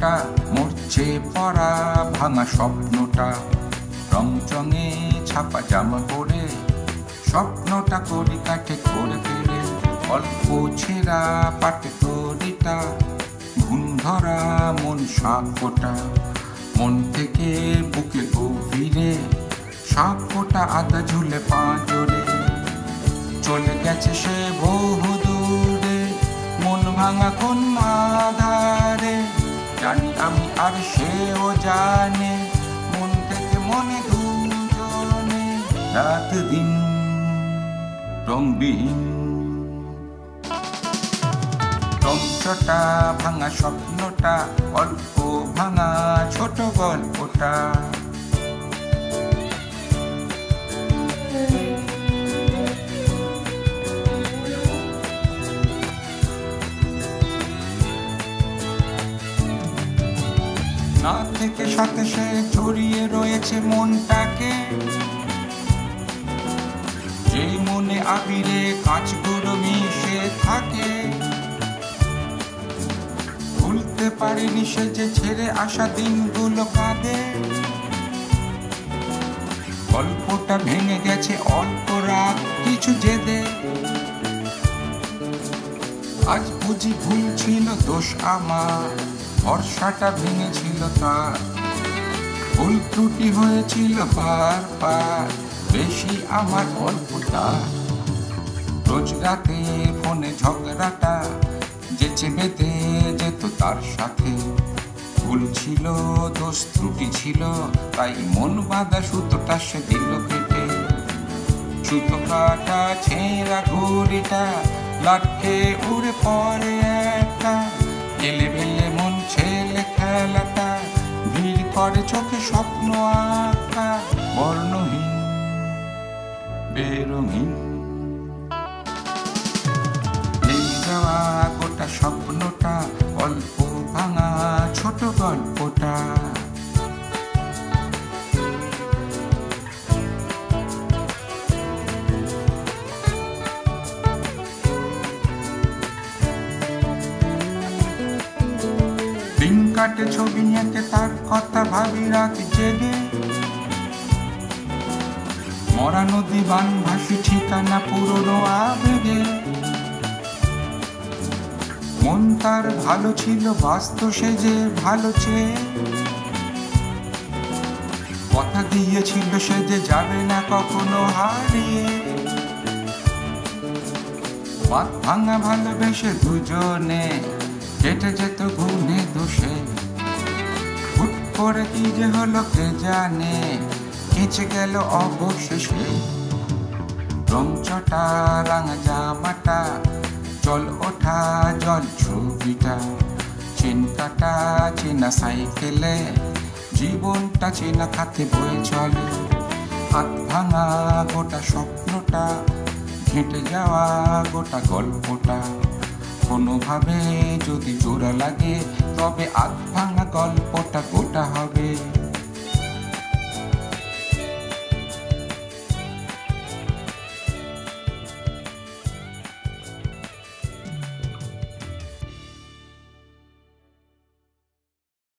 স্বপ্নটা মরছে পড়া ভাঙা স্বপ্নটা রংচঙে ছাপা জামা পরে স্বপ্নটা করি কাঠে করে ফেলে অল্প ছেঁড়া পাটে তরিটা ঘুম ধরা মন সাপটা মন থেকে বুকে গভীরে সাপটা আদা ঝুলে পাঁজরে চলে গেছে সে বহু দূরে মন ভাঙা কোন আধারে জানি আমি আর সেও জানে মন থেকে মনে দুজনে রাত দিন রঙবিহীন রংচটা ভাঙা স্বপ্নটা অল্প ভাঙা ছোট গল্পটা না থেকে সাথে সে জড়িয়ে রয়েছে মনটাকে যেই মনে আবিরে কাঁচগুলো মিশে থাকে ভুলতে পারেনি সে যে ছেড়ে আসা দিনগুলো কাঁদে গল্পটা ভেঙে গেছে অল্প রাত কিছু জেদে আজ বুঝি ভুল ছিল দোষ আমার ভরসাটা ভেঙেছিল তার ভুল ত্রুটি হয়েছিল বারবার বেশি আমার অল্পটা রোজ রাতে ফোনে ঝগড়াটা যেচে বেঁধে যেত তার সাথে ভুল ছিল দোষ ত্রুটি ছিল তাই মন বাঁধা সুতোটা সে দিল কেটে সুতো কাটা ছেঁড়া ঘড়িটা লাটকে উড়ে পড়ে একা এলে বেলে মন ছেলে খেলাটা ভিড় করে চোখে স্বপ্ন আঁকা বর্ণহীন বেরঙিন এই যাওয়া গোটা স্বপ্নটা অল্প ভাঙা ছোট গল্পটা দিন কাটে ছবি এঁকে তার কথা ভাবি রাত জেগে মরা নদী বান ভাসি ঠিকানা পুরনো আবেগে মন তার ভালো ছিল বাস্ত সে যে ভালো চেয়ে কথা দিয়েছিল সে যে যাবে না কখনো হারিয়ে বাদ ভাঙা ভালোবেসে দুজনে কেটে যেত গুণে দোষে হুট করে কি যে হলো কে জানে কেচে গেল অবশেষে রংচটা রাঙা জামাটা জল ওঠা জল ছবিটা চেন কাটা চেনা সাইকেলে জীবনটা চেনা খাতে বয়ে চলে হাত ভাঙা গোটা স্বপ্নটা ঘেঁটে যাওয়া গোটা গল্পটা কোনোভাবে যদি জোড়া লাগে তবে আধ ভাঙা গল্পটা গোটা হবে।